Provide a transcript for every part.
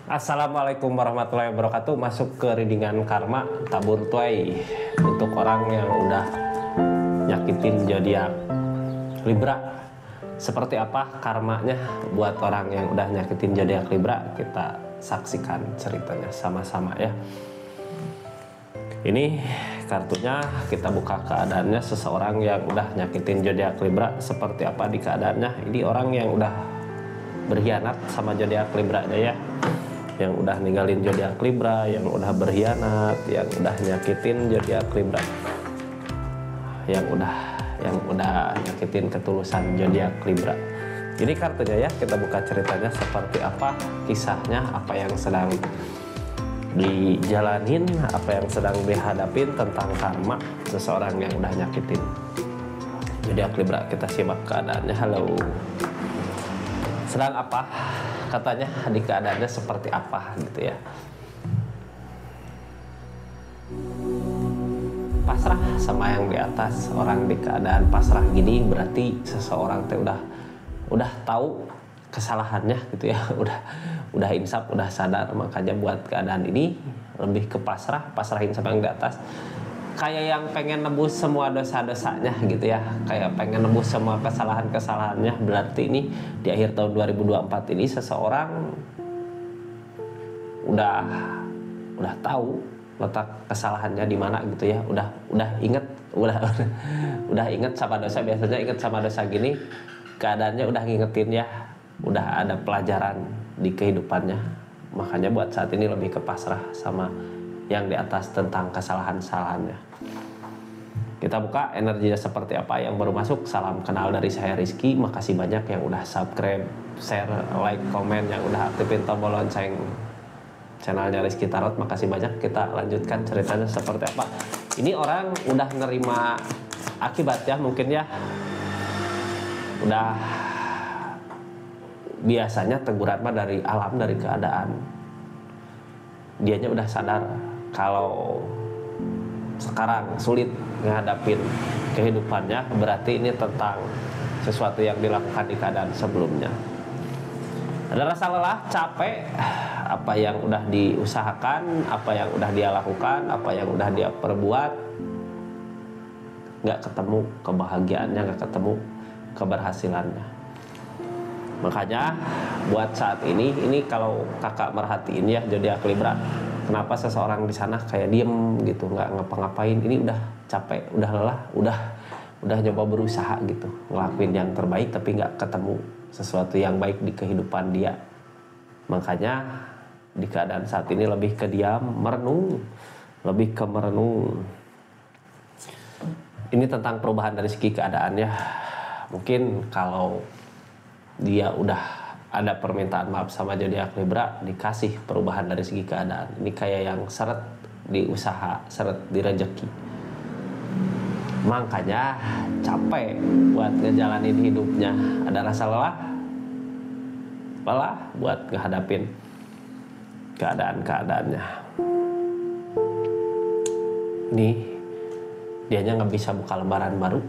Assalamualaikum warahmatullahi wabarakatuh. Masuk ke readingan karma tabur tuai untuk orang yang udah nyakitin zodiak Libra. Seperti apa karmanya buat orang yang udah nyakitin zodiak Libra? Kita saksikan ceritanya sama-sama ya. Ini kartunya, kita buka keadaannya seseorang yang udah nyakitin zodiak Libra. Seperti apa di keadaannya? Ini orang yang udah berkhianat sama zodiak Libra-nya ya, yang udah ninggalin zodiak Libra, yang udah berkhianat, yang udah nyakitin zodiak Libra, yang udah nyakitin ketulusan zodiak Libra. Ini kartunya ya, kita buka ceritanya seperti apa kisahnya, apa yang sedang dijalanin, apa yang sedang dihadapin tentang karma seseorang yang udah nyakitin zodiak Libra. Kita simak keadaannya. Halo, sedang apa katanya, di keadaannya seperti apa gitu ya. Pasrah sama yang di atas. Orang di keadaan pasrah gini berarti seseorang teh udah tahu kesalahannya gitu ya, udah insaf, udah sadar. Makanya buat keadaan ini lebih ke pasrahin sama yang di atas, kayak yang pengen nebus semua dosa-dosanya gitu ya, kayak pengen nebus semua kesalahan-kesalahannya. Berarti ini di akhir tahun 2024 ini seseorang udah tahu letak kesalahannya di mana gitu ya, udah inget sama dosa. Biasanya inget sama dosa gini keadaannya udah ngingetin ya, udah ada pelajaran di kehidupannya. Makanya buat saat ini lebih ke pasrah sama yang di atas tentang kesalahan-kesalahannya. Kita buka energinya seperti apa. Yang baru masuk, salam kenal dari saya Rizky. Makasih banyak yang udah subscribe, share, like, komen, yang udah aktifin tombol lonceng channelnya Rizky Tarot. Makasih banyak. Kita lanjutkan ceritanya seperti apa. Ini orang udah nerima akibat ya, mungkin ya. Udah biasanya teguran mah dari alam, dari keadaan. Dianya udah sadar kalau sekarang sulit menghadapin kehidupannya, berarti ini tentang sesuatu yang dilakukan di keadaan sebelumnya. Ada rasa lelah, capek, apa yang udah diusahakan, apa yang udah dia lakukan, apa yang udah dia perbuat, nggak ketemu kebahagiaannya, nggak ketemu keberhasilannya. Makanya buat saat ini kalau kakak merhatiin ya zodiak Libra, kenapa seseorang di sana kayak diem gitu, nggak ngapa-ngapain. Ini udah capek, udah lelah, udah nyoba berusaha gitu, ngelakuin yang terbaik tapi nggak ketemu sesuatu yang baik di kehidupan dia. Makanya di keadaan saat ini lebih ke diam, merenung, lebih ke merenung. Ini tentang perubahan dari segi keadaannya. Mungkin kalau dia udah ada permintaan maaf sama zodiak Libra, dikasih perubahan dari segi keadaan. Ini kayak yang seret di usaha, seret di rezeki. Makanya capek buat ngejalanin hidupnya. Ada rasa lelah buat ngehadapin keadaan-keadaannya. Nih, dianya nggak bisa buka lembaran baru,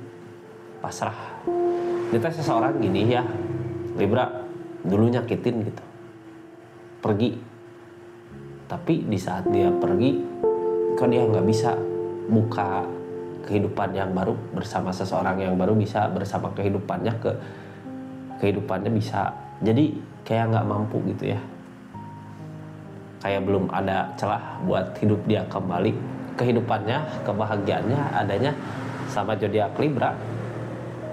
pasrah. Kita seseorang gini ya, Libra, dulu nyakitin gitu, pergi. Tapi di saat dia pergi, kok dia nggak bisa buka kehidupan yang baru bersama seseorang yang baru, bisa bersama kehidupannya, kehidupannya bisa. Jadi kayak nggak mampu gitu ya, kayak belum ada celah buat hidup dia kembali. Kehidupannya, kebahagiaannya adanya sama zodiak Libra.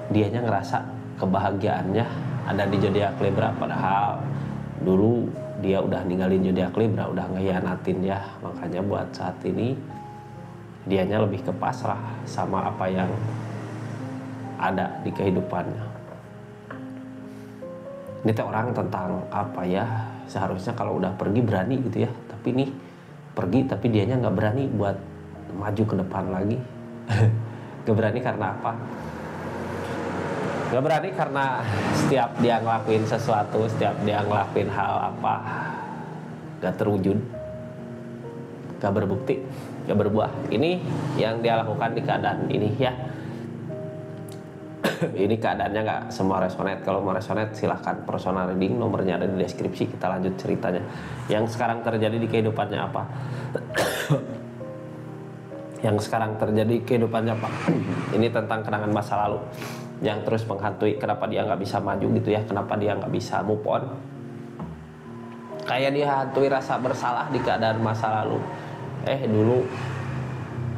Dianya ngerasa kebahagiaannya ada di zodiak Libra, padahal dulu dia udah ninggalin zodiak Libra, udah ngehianatin ya. Makanya buat saat ini dianya lebih ke pasrah sama apa yang ada di kehidupannya. Ini teh orang tentang apa ya, seharusnya kalau udah pergi berani gitu ya, tapi nih pergi tapi dianya nggak berani buat maju ke depan lagi. Gak berani karena apa? Gak berani karena setiap dia ngelakuin sesuatu, setiap dia ngelakuin hal apa, gak terwujud, gak berbukti, gak berbuah. Ini yang dia lakukan di keadaan ini ya. Ini keadaannya nggak semua resonate. Kalau mau resonate silahkan personal reading, nomornya ada di deskripsi. Kita lanjut ceritanya. Yang sekarang terjadi di kehidupannya apa? Yang sekarang terjadi di kehidupannya apa? Ini tentang kenangan masa lalu yang terus menghantui. Kenapa dia nggak bisa maju gitu ya? Kenapa dia nggak bisa move on? Kayak dia hantui rasa bersalah di keadaan masa lalu. Dulu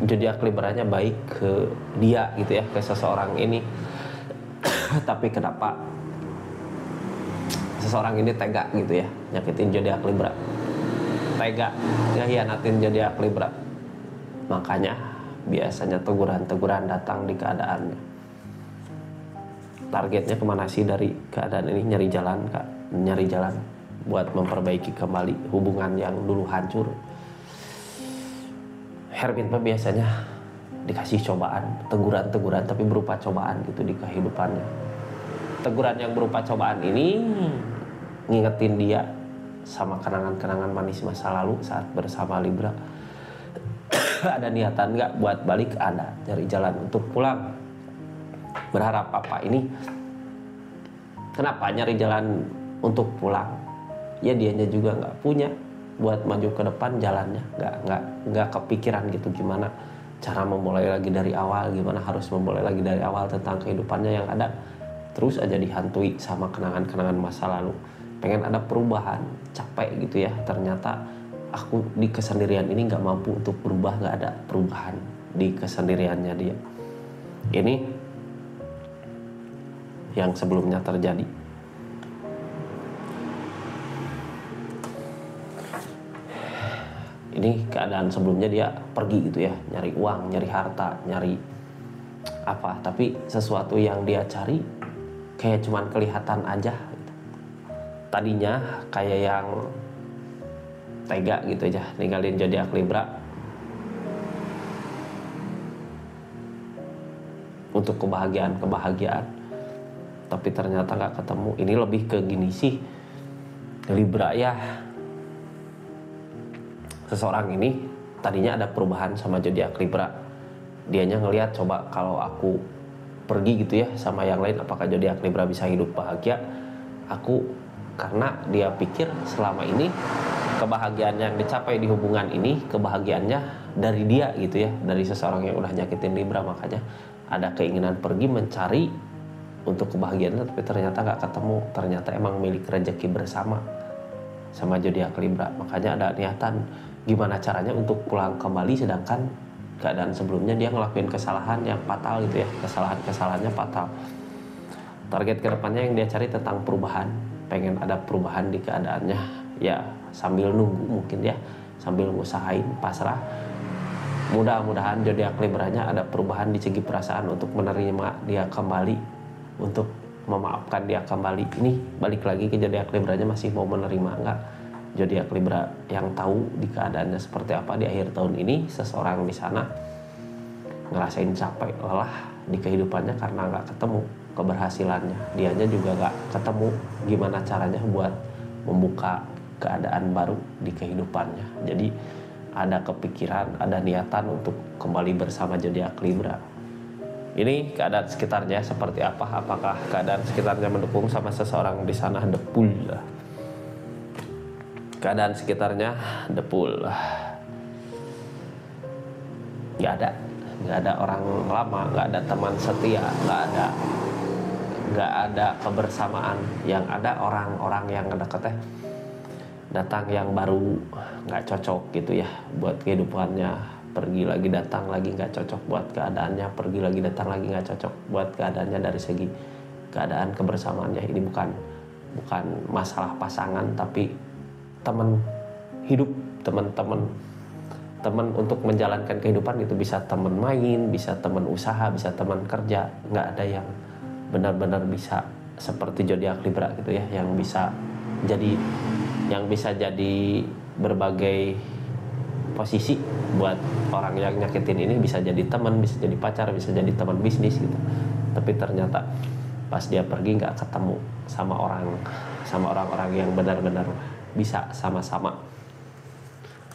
zodiak Libranya baik ke dia gitu ya, ke seseorang ini. Tapi kenapa seseorang ini tega gitu ya nyakitin zodiak Libra, tega ngehianatin zodiak Libra. Makanya biasanya teguran-teguran datang di keadaannya. Targetnya kemana sih dari keadaan ini? Nyari jalan Kak, nyari jalan buat memperbaiki kembali hubungan yang dulu hancur. Hermit biasanya dikasih cobaan, teguran-teguran tapi berupa cobaan gitu di kehidupannya. Teguran yang berupa cobaan ini ngingetin dia sama kenangan-kenangan manis masa lalu saat bersama Libra. Ada niatan nggak buat balik? Ada, cari jalan untuk pulang. Berharap apa ini? Kenapa nyari jalan untuk pulang? Ya dianya juga nggak punya buat maju ke depan jalannya, nggak kepikiran gitu gimana cara memulai lagi dari awal, gimana harus memulai lagi dari awal tentang kehidupannya yang ada terus aja dihantui sama kenangan-kenangan masa lalu. Pengen ada perubahan, capek gitu ya. Ternyata aku di kesendirian ini nggak mampu untuk berubah, nggak ada perubahan di kesendiriannya dia. Ini yang sebelumnya terjadi. Ini keadaan sebelumnya dia pergi gitu ya, nyari uang, nyari harta, nyari apa, tapi sesuatu yang dia cari kayak cuman kelihatan aja gitu. Tadinya kayak yang tega gitu aja ninggalin zodiak Libra untuk kebahagiaan, tapi ternyata nggak ketemu. Ini lebih ke gini sih, Libra ya, seseorang ini tadinya ada perubahan sama zodiak Libra. Dianya ngelihat, coba kalau aku pergi gitu ya sama yang lain, apakah zodiak Libra bisa hidup bahagia? Karena dia pikir selama ini kebahagiaan yang dicapai di hubungan ini, kebahagiaannya dari dia gitu ya, dari seseorang yang udah nyakitin Libra. Makanya ada keinginan pergi mencari untuk kebahagiaannya, tapi ternyata nggak ketemu. Ternyata emang milik rezeki bersama sama zodiak Libra. Makanya ada niatan gimana caranya untuk pulang kembali, sedangkan keadaan sebelumnya dia ngelakuin kesalahan yang fatal gitu ya, kesalahannya fatal. Target kedepannya yang dia cari tentang perubahan, pengen ada perubahan di keadaannya ya, sambil nunggu mungkin ya, sambil ngusahain pasrah. Mudah-mudahan zodiak Libranya ada perubahan di segi perasaan untuk menerima dia kembali, untuk memaafkan dia kembali. Ini balik lagi ke zodiak Libranya, masih mau menerima enggak? Zodiak Libra yang tahu di keadaannya seperti apa di akhir tahun ini. Seseorang di sana ngerasain capek, lelah di kehidupannya karena nggak ketemu keberhasilannya. Dianya juga nggak ketemu gimana caranya buat membuka keadaan baru di kehidupannya. Jadi ada kepikiran, ada niatan untuk kembali bersama zodiak Libra. Ini keadaan sekitarnya seperti apa? Apakah keadaan sekitarnya mendukung sama seseorang di sana? Depul. Keadaan sekitarnya depul. Nggak ada orang lama, nggak ada teman setia, nggak ada kebersamaan. Yang ada orang-orang yang deket datang yang baru, nggak cocok gitu ya buat kehidupannya. Pergi lagi datang lagi nggak cocok buat keadaannya, pergi lagi datang lagi nggak cocok buat keadaannya. Dari segi keadaan kebersamaannya ini bukan masalah pasangan, tapi teman hidup, teman untuk menjalankan kehidupan. Itu bisa teman main, bisa teman usaha, bisa teman kerja. Nggak ada yang benar-benar bisa seperti zodiak Libra gitu ya, yang bisa jadi berbagai posisi buat orang yang nyakitin ini. Bisa jadi teman, bisa jadi pacar, bisa jadi teman bisnis gitu. Tapi ternyata pas dia pergi nggak ketemu sama orang-orang yang benar-benar bisa sama-sama.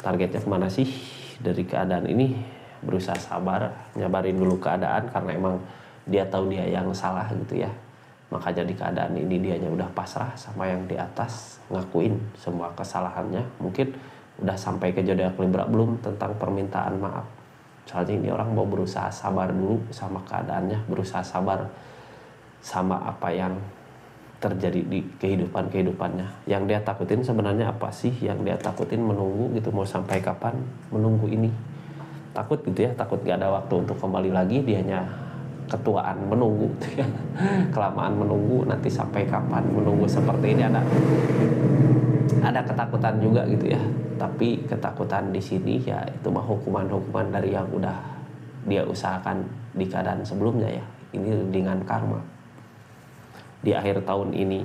Targetnya kemana sih dari keadaan ini? Berusaha sabar, nyabarin dulu keadaan, karena emang dia tahu dia yang salah gitu ya. Makanya di keadaan ini dianya udah pasrah sama yang di atas, ngakuin semua kesalahannya. Mungkin udah sampai ke zodiak Libra belum tentang permintaan maaf. Soalnya ini orang mau berusaha sabar dulu sama keadaannya, berusaha sabar sama apa yang terjadi di kehidupannya. Yang dia takutin sebenarnya apa sih? Yang dia takutin menunggu gitu, mau sampai kapan menunggu ini? Takut gitu ya, takut gak ada waktu untuk kembali lagi, dianya ketuaan menunggu gitu ya. Kelamaan menunggu, nanti sampai kapan menunggu seperti ini, ada ketakutan juga gitu ya. Tapi ketakutan di sini ya itu mah hukuman dari yang udah dia usahakan di keadaan sebelumnya ya. Ini dengan karma di akhir tahun ini.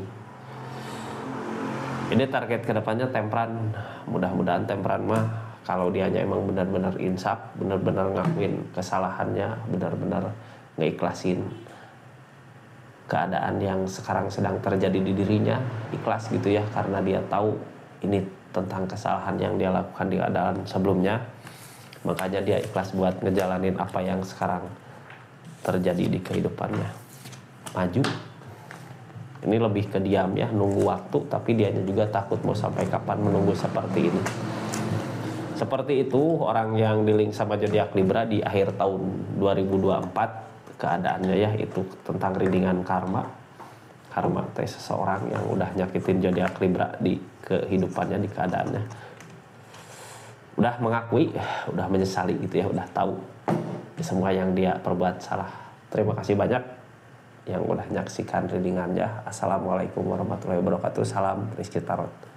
Ini target kedepannya Tempran. Mudah-mudahan Tempran mah kalau dianya emang benar-benar insaf, benar-benar ngakuin kesalahannya, benar-benar ngeikhlasin keadaan yang sekarang sedang terjadi di dirinya, ikhlas gitu ya, karena dia tahu ini tentang kesalahan yang dia lakukan di keadaan sebelumnya. Makanya dia ikhlas buat ngejalanin apa yang sekarang terjadi di kehidupannya. Maju. Ini lebih ke diam ya, nunggu waktu, tapi dianya juga takut mau sampai kapan menunggu seperti ini. Seperti itu orang yang di link sama zodiak Libra di akhir tahun 2024 keadaannya ya, itu tentang readingan karma. Karma teh seseorang yang udah nyakitin zodiak Libra di kehidupannya, di keadaannya. Udah mengakui, udah menyesali gitu ya, udah tahu semua yang dia perbuat salah. Terima kasih banyak yang udah nyaksikan readingannya. Assalamualaikum warahmatullahi wabarakatuh. Salam Rizky Tarot.